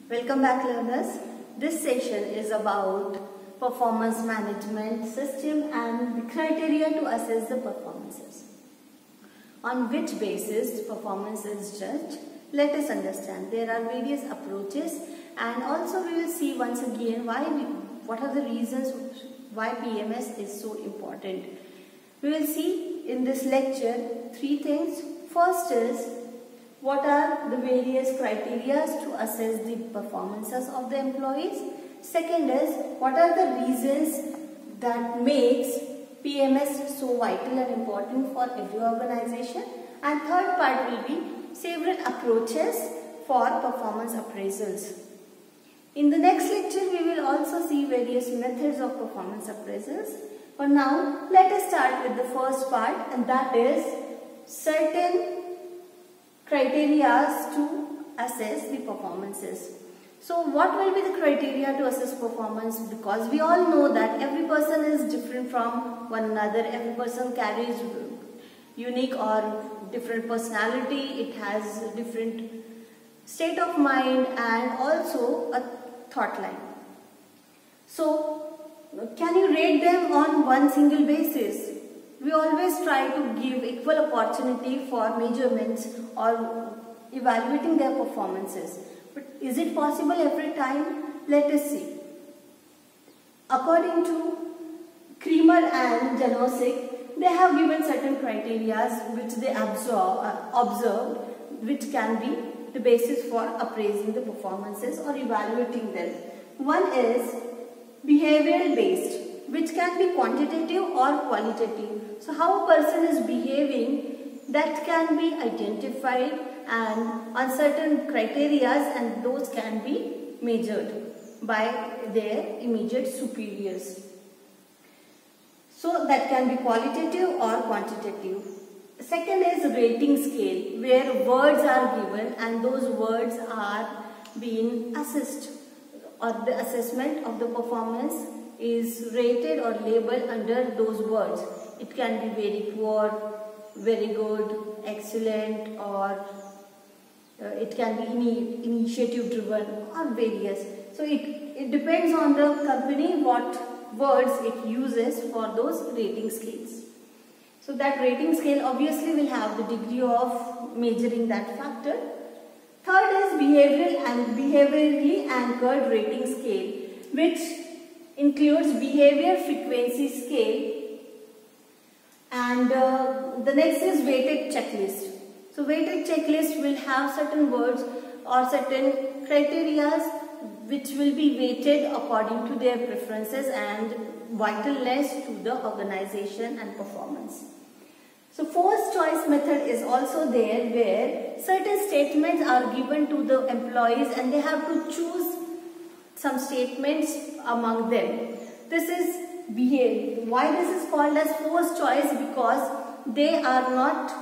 Welcome back, learners. This session is about performance management system and the criteria to assess the performances. On which basis performance is judged? Let us understand. There are various approaches, and also we will see once again what are the reasons why PMS is so important. We will see in this lecture three things. First is, what are the various criteria to assess the performances of the employees? Second is, what are the reasons that makes PMS so vital and important for every organization? And third part will be several approaches for performance appraisals. In the next lecture, we will also see various methods of performance appraisals. For now, let us start with the first part, and that is certain criteria to assess the performances. So what will be the criteria to assess performance? Because we all know that every person is different from one another. Every person carries unique or different personality. It has a different state of mind and also a thought line. So can you rate them on one single basis? We always try to give equal opportunity for measurements or evaluating their performances. But is it possible every time? Let us see. According to Creamer and Janosik, they have given certain criteria which they observed, which can be the basis for appraising the performances or evaluating them. One is behavioral based, which can be quantitative or qualitative. So how a person is behaving, that can be identified and on certain criteria, and those can be measured by their immediate superiors. So that can be qualitative or quantitative. Second is rating scale, where words are given and those words are being assessed, or the assessment of the performance is rated or labeled under those words. It can be very poor, very good, excellent, or it can be initiative driven or various. So it depends on the company what words it uses for those rating scales. So that rating scale obviously will have the degree of measuring that factor. Third is behaviorally anchored rating scale, which includes behavior frequency scale, and the next is weighted checklist. So weighted checklist will have certain words or certain criteria which will be weighted according to their preferences and vitalness to the organization and performance. So forced choice method is also there, where certain statements are given to the employees and they have to choose some statements among them. This is why this is called as forced choice, because they are not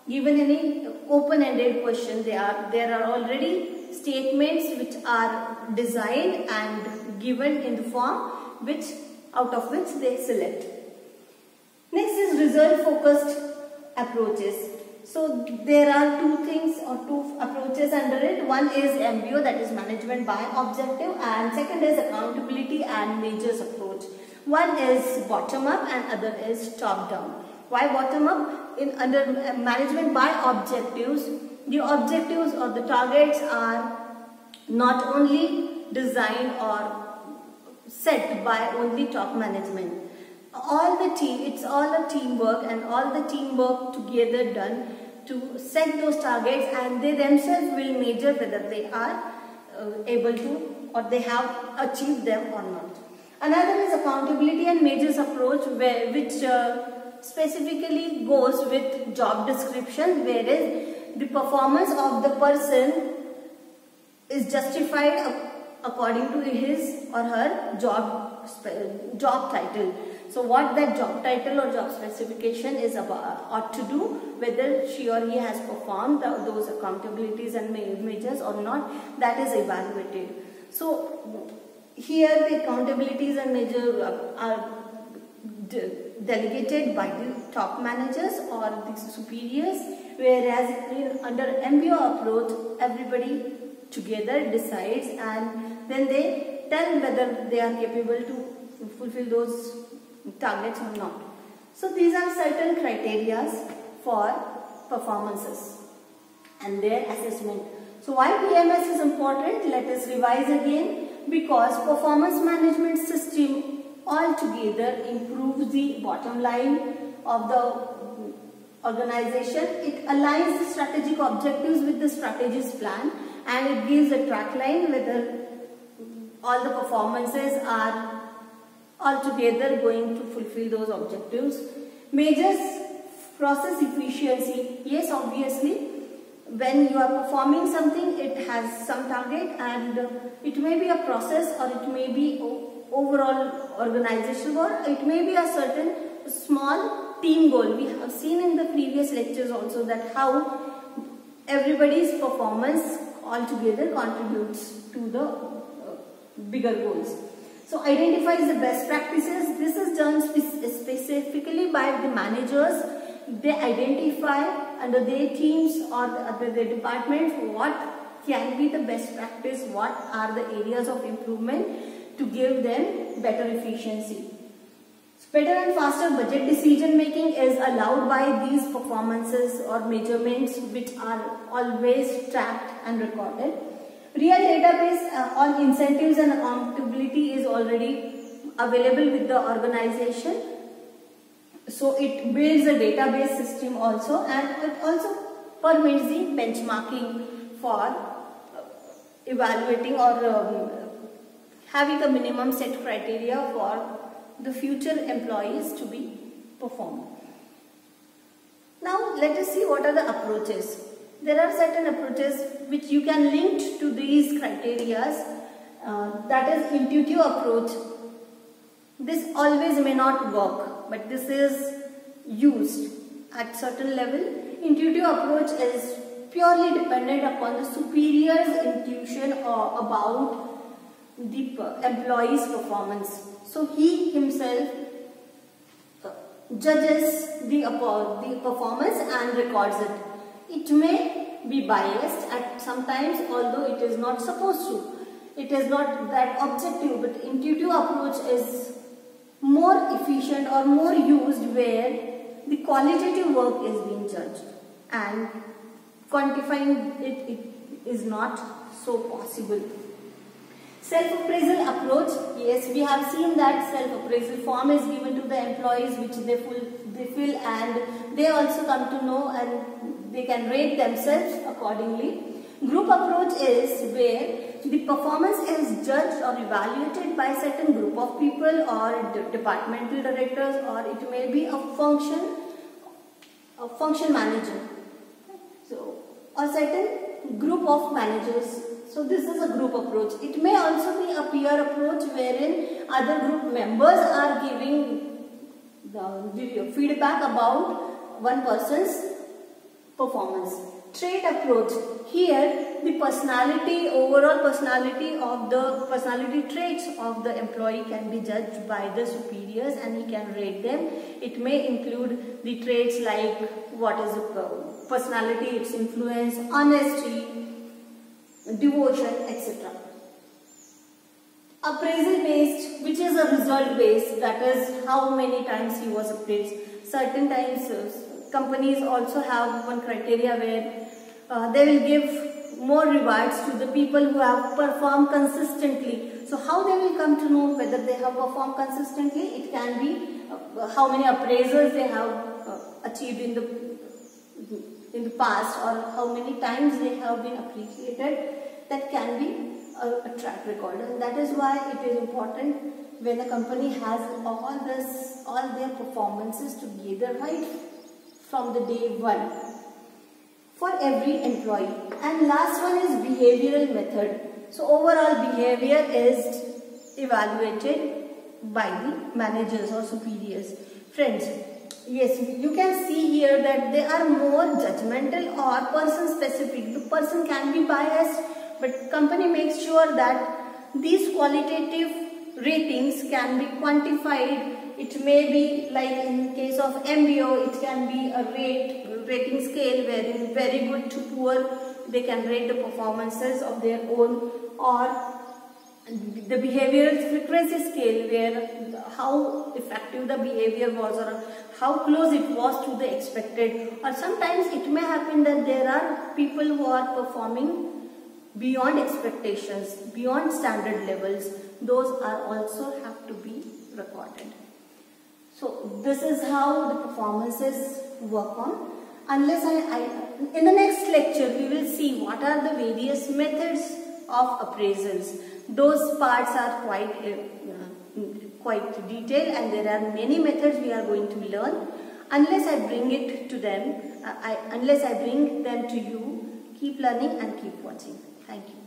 given any open-ended question. There are already statements which are designed and given in the form out of which they select. Next is result-focused approaches. So there are two approaches under it. One is MBO, that is management by objective, and second is accountability and measures approach. One is bottom up and other is top down. Why bottom up? Under management by objectives, the objectives or the targets are not only designed or set by only top management. It's all a teamwork, and all the teamwork together done to set those targets, and they themselves will measure whether they are able to or they have achieved them or not. Another is accountability and measures approach, which specifically goes with job description, whereas the performance of the person is justified according to his or her job title. So what that job title or job specification is ought to do, whether she or he has performed those accountabilities and measures or not, that is evaluated. So here the accountabilities and measures are delegated by the top managers or the superiors, whereas under MBO approach, everybody together decides, and then they tell whether they are capable to fulfill those targets or not. So these are certain criteria for performances and their assessment. So why PMS is important? Let us revise again. Because performance management system altogether improves the bottom line of the organization. It aligns the strategic objectives with the strategist plan, and it gives a track line whether all the performances are altogether going to fulfill those objectives. Measures process efficiency. Yes, obviously, when you are performing something, it has some target, and it may be a process, or it may be overall organizational goal, it may be a certain small team goal. We have seen in the previous lectures also that how everybody's performance altogether contributes to the bigger goals. So identifies the best practices. This is done specifically by the managers. They identify under their teams or under their departments what can be the best practice, what are the areas of improvement to give them better efficiency. So better and faster budget decision making is allowed by these performances or measurements, which are always tracked and recorded. Real database on incentives and accountability is already available with the organization. So it builds a database system also, and it also permits the benchmarking for evaluating or having a minimum set criteria for the future employees to be performed. Now let us see what are the approaches. There are certain approaches which you can link to these criteria. That is intuitive approach. This always may not work, but this is used at certain level. Intuitive approach is purely dependent upon the superior's intuition about the employee's performance. So he himself judges the performance and records it. It may be biased at sometimes, although it is not supposed to. It is not that objective, but intuitive approach is more efficient or more used where the qualitative work is being judged, and quantifying it is not so possible. Self-appraisal approach. Yes, we have seen that self-appraisal form is given to the employees which they fill, and they also come to know and they can rate themselves accordingly. Group approach is where the performance is judged or evaluated by a certain group of people or departmental directors, or it may be a function manager. So, a certain group of managers. So this is a group approach. It may also be a peer approach wherein other group members are giving the feedback about one person's performance. Trait approach. Here the overall personality traits of the employee can be judged by the superiors, and he can rate them. It may include the traits like what is personality, its influence, honesty, devotion, etc. Appraisal based, which is a result based, that is how many times he was appraised. Certain times companies also have one criteria where they will give more rewards to the people who have performed consistently. So how they will come to know whether they have performed consistently? It can be how many appraisals they have achieved in the past, or how many times they have been appreciated. That can be a track record, and that is why it is important when a company has all their performances together right from the day one for every employee. And last one is behavioral method. So overall behavior is evaluated by the managers or superiors. Friends, yes, you can see here that they are more judgmental or person specific. The person can be biased, but company makes sure that these qualitative ratings can be quantified. It may be like in case of MBO, it can be a rating scale wherein very good to poor they can rate the performances of their own, or the behavioral frequency scale, where how effective the behavior was or how close it was to the expected. Or sometimes it may happen that there are people who are performing beyond expectations, beyond standard levels. Those are also have to be recorded. So this is how the performances work on. Unless in the next lecture we will see what are the various methods of appraisals. Those parts are quite detailed, and there are many methods we are going to learn. Unless I bring it to them, unless I bring them to you, keep learning and keep watching. Thank you.